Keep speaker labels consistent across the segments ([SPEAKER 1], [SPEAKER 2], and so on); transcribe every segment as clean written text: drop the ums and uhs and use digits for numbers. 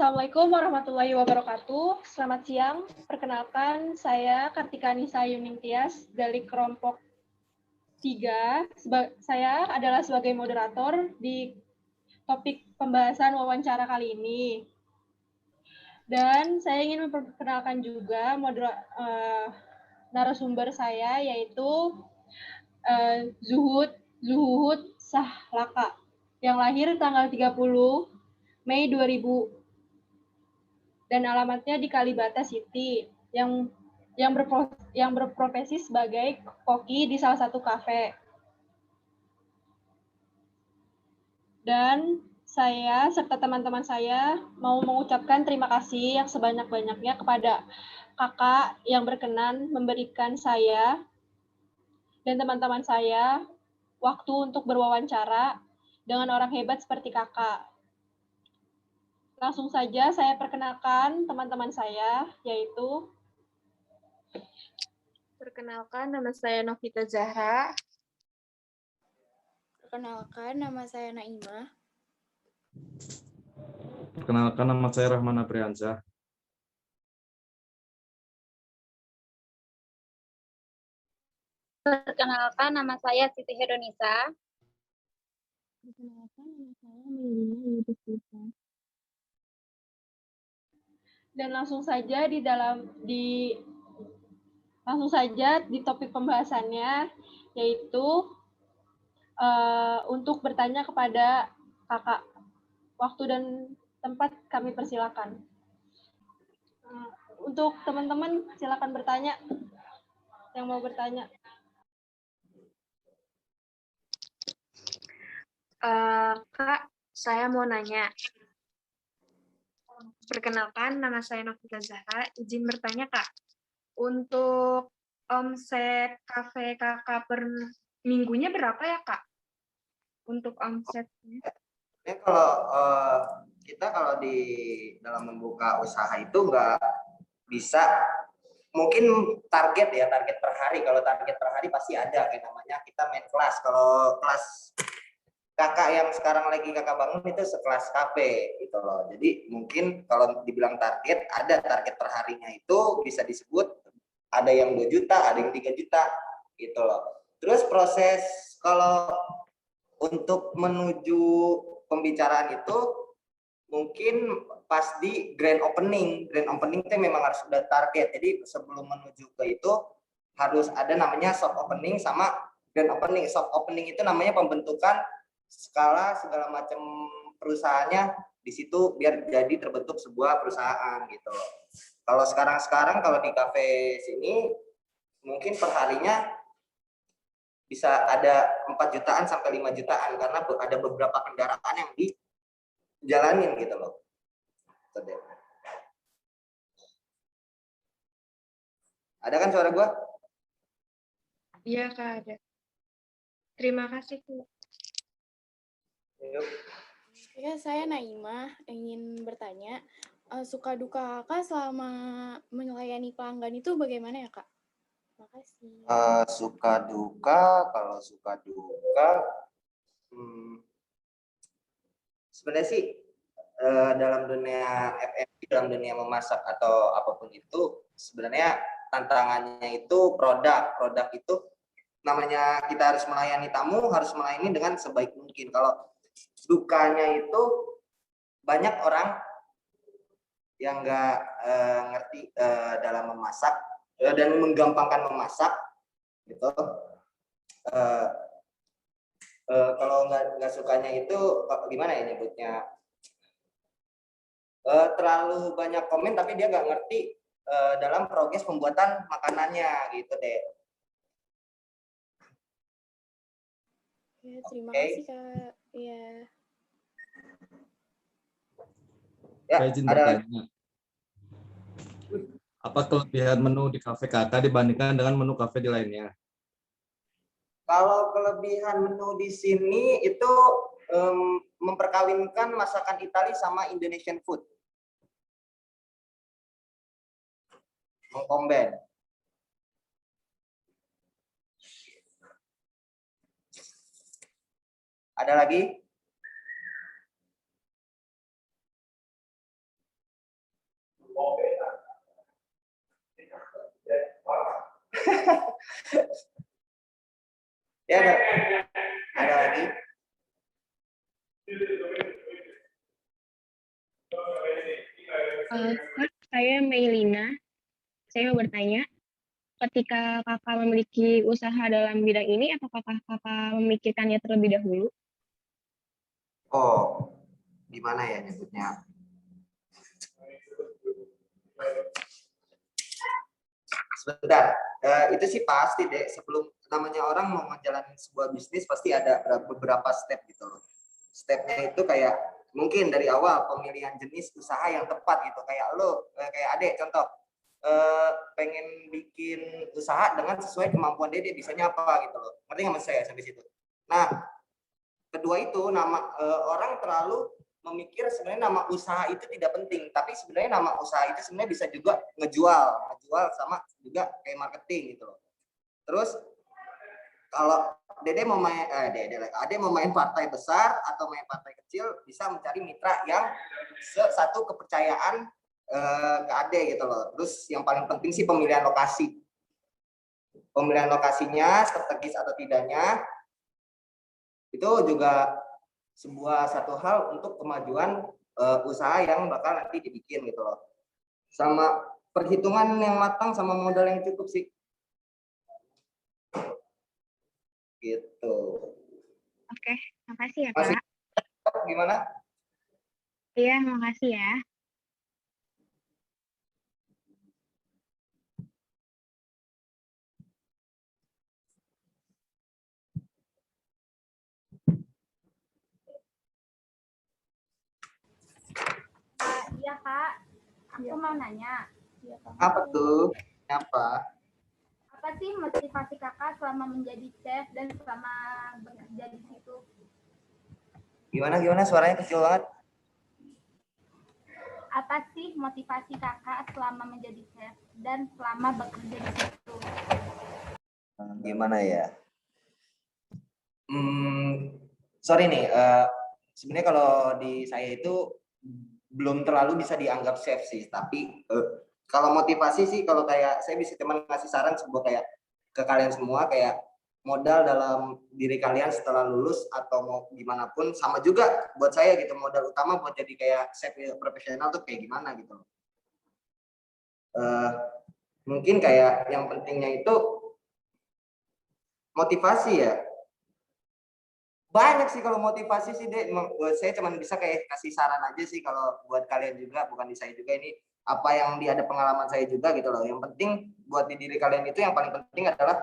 [SPEAKER 1] Assalamualaikum warahmatullahi wabarakatuh. Selamat siang. Perkenalkan, saya Kartika Nisa Yuningtyas dari kelompok 3. Saya adalah sebagai moderator di topik pembahasan wawancara kali ini. Dan saya ingin memperkenalkan juga narasumber saya, yaitu Zuhud Sahlaka, yang lahir tanggal 30 Mei 2000 dan alamatnya di Kalibata City, yang berprofesi sebagai koki di salah satu kafe. Dan saya serta teman-teman saya mau mengucapkan terima kasih yang sebanyak-banyaknya kepada kakak yang berkenan memberikan saya dan teman-teman saya waktu untuk berwawancara dengan orang hebat seperti kakak. Langsung saja saya perkenalkan teman-teman saya, yaitu
[SPEAKER 2] perkenalkan nama saya Novita Zahra.
[SPEAKER 3] Perkenalkan nama saya Naimah.
[SPEAKER 4] Perkenalkan nama saya Rahman Apriansyah.
[SPEAKER 5] Perkenalkan nama saya Siti Hedonisa.
[SPEAKER 6] Perkenalkan nama saya Melina Yudhistira.
[SPEAKER 1] Dan langsung saja di topik pembahasannya, yaitu untuk bertanya kepada kakak. Waktu dan tempat kami persilakan. Untuk teman-teman silakan bertanya yang mau bertanya.
[SPEAKER 2] Kak, saya mau nanya. Perkenalkan, nama saya Novita Zahra. Izin bertanya, Kak. Untuk omset kafe Kakak per minggunya berapa ya, Kak? Untuk omsetnya?
[SPEAKER 7] Ya, kalau di dalam membuka usaha itu nggak bisa, mungkin target per hari. Kalau target per hari pasti ada, kayak namanya kita main kelas. Kalau kelas kakak yang sekarang lagi kakak bangun itu sekelas kafe gitu loh. Jadi mungkin kalau dibilang target, ada target per harinya itu bisa disebut ada yang 2 juta, ada yang 3 juta gitu loh. Terus proses kalau untuk menuju pembicaraan itu mungkin pas di grand opening itu memang harus sudah target. Jadi sebelum menuju ke itu harus ada namanya soft opening sama grand opening. Soft opening itu namanya pembentukan skala segala macam perusahaannya di situ biar jadi terbentuk sebuah perusahaan gitu. Kalau sekarang kalau di kafe sini mungkin perharinya bisa ada 4 jutaan sampai 5 jutaan karena ada beberapa kendaraan yang dijalanin gitu loh. Ada kan suara gua?
[SPEAKER 2] Iya, Kak, ada. Terima kasih, Kak.
[SPEAKER 3] Ya, saya Naimah ingin bertanya, suka duka kakak selama melayani pelanggan itu bagaimana ya, Kak? Terima kasih.
[SPEAKER 7] Kalau suka duka, sebenarnya sih dalam dunia F&B, dalam dunia memasak atau apapun itu, sebenarnya tantangannya itu produk itu namanya kita harus melayani tamu, harus melayani dengan sebaik mungkin. Kalau dukanya itu banyak orang yang nggak ngerti dalam memasak dan menggampangkan memasak gitu. Kalau nggak sukanya itu gimana ya nyebutnya, terlalu banyak komen tapi dia nggak ngerti dalam progres pembuatan makanannya gitu deh.
[SPEAKER 3] Ya, terima kasih, Kak. Iya.
[SPEAKER 7] Ya,
[SPEAKER 4] Saya izin bertanya. Apa kelebihan menu di kafe kakak dibandingkan dengan menu kafe di lainnya?
[SPEAKER 7] Kalau kelebihan menu di sini itu memperkawinkan masakan Italia sama Indonesian food. Mengkomben. Ada lagi? Ya, ada lagi?
[SPEAKER 6] Kak, saya Meilina. Saya mau bertanya, ketika kakak memiliki usaha dalam bidang ini, apakah kakak memikirkannya terlebih dahulu?
[SPEAKER 7] Oh, gimana ya nyebutnya? Sebentar, itu sih pasti deh. Sebelum namanya orang mau ngejalanin sebuah bisnis, pasti ada beberapa step gitu loh. Stepnya itu kayak mungkin dari awal pemilihan jenis usaha yang tepat gitu. Kayak lo, kayak adek contoh, pengen bikin usaha dengan sesuai kemampuan dia bisanya apa gitu loh. Ngerti nggak maksud saya sampai situ? Nah, kedua itu orang terlalu memikir sebenarnya nama usaha itu tidak penting, tapi sebenarnya nama usaha itu sebenarnya bisa juga ngejual sama juga kayak marketing gitu loh. Terus kalau Ade mau main partai besar atau main partai kecil, bisa mencari mitra yang satu kepercayaan ke Ade gitu loh. Terus yang paling penting sih pemilihan lokasi. Pemilihan lokasinya strategis atau tidaknya itu juga sebuah satu hal untuk kemajuan usaha yang bakal nanti dibikin gitu loh. Sama perhitungan yang matang sama modal yang cukup sih. Gitu.
[SPEAKER 6] Oke, makasih ya,
[SPEAKER 7] Masih
[SPEAKER 6] Kak.
[SPEAKER 7] gimana?
[SPEAKER 6] Iya, makasih ya.
[SPEAKER 5] Iya Kak, aku mau nanya,
[SPEAKER 7] Apa tuh? Apa?
[SPEAKER 5] apa sih motivasi kakak selama menjadi chef dan selama bekerja di situ?
[SPEAKER 7] Gimana suaranya kecil banget.
[SPEAKER 5] Apa sih motivasi kakak selama menjadi chef dan selama bekerja di situ?
[SPEAKER 7] Gimana ya? Sorry nih, sebenarnya kalau di saya itu belum terlalu bisa dianggap chef sih, tapi kalau motivasi sih, kalau kayak saya bisa cuman ngasih saran sebuah kayak ke kalian semua, kayak modal dalam diri kalian setelah lulus atau mau gimana pun sama juga buat saya gitu. Modal utama buat jadi kayak chef profesional tuh kayak gimana gitu. Mungkin kayak yang pentingnya itu motivasi ya. Banyak sih kalau motivasi sih deh, saya cuma bisa kayak kasih saran aja sih kalau buat kalian juga, bukan di saya juga, ini apa yang ada pengalaman saya juga gitu loh. Yang penting buat di diri kalian itu yang paling penting adalah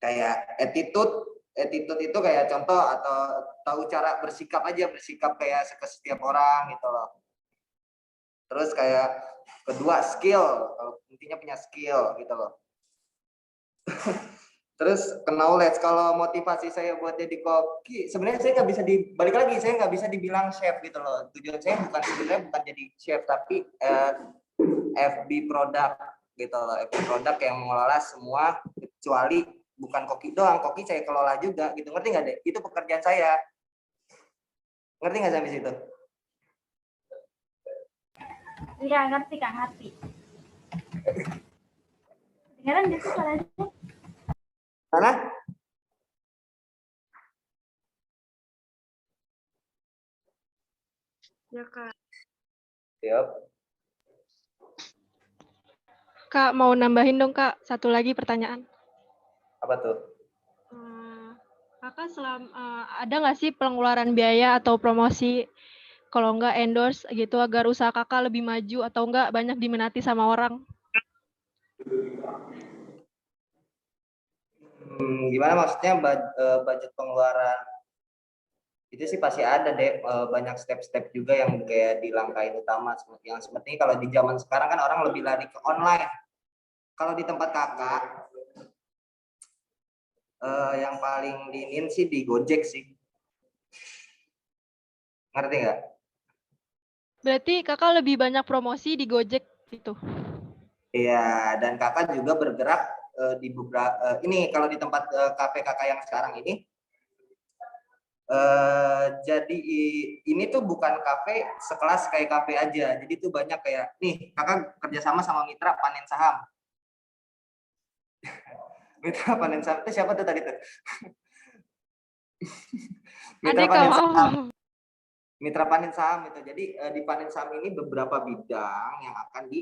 [SPEAKER 7] kayak attitude itu kayak contoh atau tahu cara bersikap aja, bersikap kayak ke setiap orang gitu loh. Terus kayak kedua skill, kalau intinya punya skill gitu loh. Terus ke knowledge, kalau motivasi saya buat jadi koki, sebenarnya saya nggak bisa dibalik lagi, saya nggak bisa dibilang chef gitu loh. Tujuan saya sebenarnya bukan jadi chef, tapi FB produk gitu loh. FB produk yang mengelola semua, kecuali bukan koki doang, koki saya kelola juga gitu. Ngerti nggak deh? Itu pekerjaan saya. Ngerti nggak sampai situ?
[SPEAKER 5] Iya ngerti Kak, ngerti. Kedengeran gitu suaranya?
[SPEAKER 7] Mana?
[SPEAKER 2] Ya Kak.
[SPEAKER 7] Siap.
[SPEAKER 1] Kak, mau nambahin dong Kak, satu lagi pertanyaan.
[SPEAKER 7] Apa tuh?
[SPEAKER 1] Kakak ada nggak sih pengeluaran biaya atau promosi, kalau nggak endorse gitu, agar usaha kakak lebih maju atau nggak banyak diminati sama orang?
[SPEAKER 7] Gimana maksudnya budget pengeluaran? Itu sih pasti ada deh, banyak step-step juga yang kayak di langkah utama, yang seperti kalau di zaman sekarang kan orang lebih lari ke online. Kalau di tempat kakak yang paling diinin sih di Gojek sih, ngerti nggak?
[SPEAKER 1] Berarti kakak lebih banyak promosi di Gojek gitu?
[SPEAKER 7] Iya, dan kakak juga bergerak di beberapa ini, kalau di tempat kafe kakak yang sekarang ini Jadi ini tuh bukan kafe sekelas kayak kafe aja. Jadi tuh banyak kayak nih kakak kerjasama sama mitra panen saham. Mitra panen saham itu siapa tuh tadi tuh? Mitra
[SPEAKER 2] Adik
[SPEAKER 7] panen
[SPEAKER 2] kamu.
[SPEAKER 7] saham. Mitra panen saham itu. Jadi di panen saham ini beberapa bidang yang akan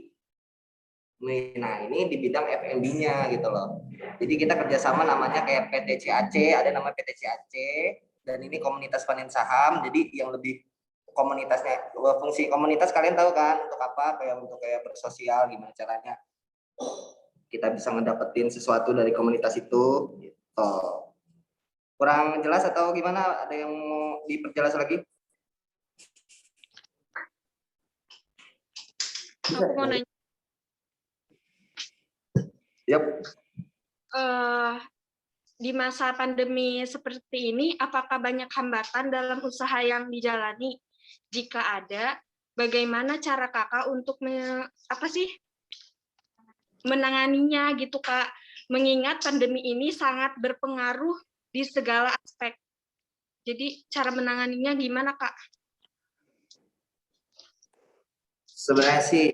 [SPEAKER 7] nah ini di bidang F&B-nya gitu loh. Jadi kita kerjasama namanya kayak PT CAC, ada nama PT CAC, dan ini komunitas panen saham. Jadi yang lebih komunitasnya, fungsi komunitas kalian tahu kan untuk apa? Kayak untuk kayak bersosial, gimana caranya kita bisa ngedapetin sesuatu dari komunitas itu. Gitu. Kurang jelas atau gimana? Ada yang mau diperjelas lagi?
[SPEAKER 2] Aku mau nanya.
[SPEAKER 7] Yap.
[SPEAKER 2] Di masa pandemi seperti ini, apakah banyak hambatan dalam usaha yang dijalani? Jika ada, bagaimana cara kakak untuk menanganinya gitu kak? Mengingat pandemi ini sangat berpengaruh di segala aspek. Jadi cara menanganinya gimana kak?
[SPEAKER 7] Sebenarnya sih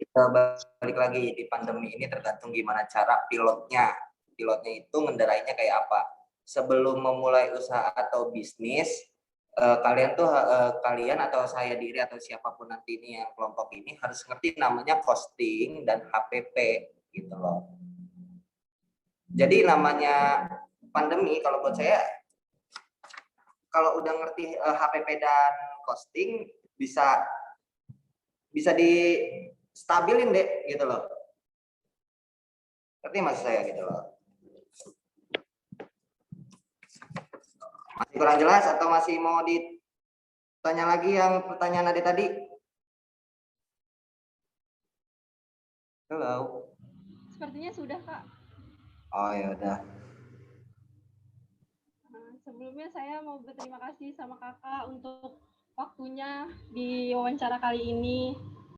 [SPEAKER 7] balik lagi di pandemi ini tergantung gimana cara pilotnya. Pilotnya itu ngendarainya kayak apa. Sebelum memulai usaha atau bisnis, kalian atau saya diri atau siapapun nanti ini yang kelompok ini harus ngerti namanya costing dan HPP gitu loh. Jadi namanya pandemi kalau buat saya kalau udah ngerti HPP dan costing bisa di stabilin deh gitu loh. Ngerti maksud saya gitu loh. Masih kurang jelas atau masih mau ditanya lagi yang pertanyaan adik tadi? Halo.
[SPEAKER 1] Sepertinya sudah, Kak.
[SPEAKER 7] Oh ya udah.
[SPEAKER 1] Sebelumnya saya mau berterima kasih sama kakak untuk waktunya di wawancara kali ini.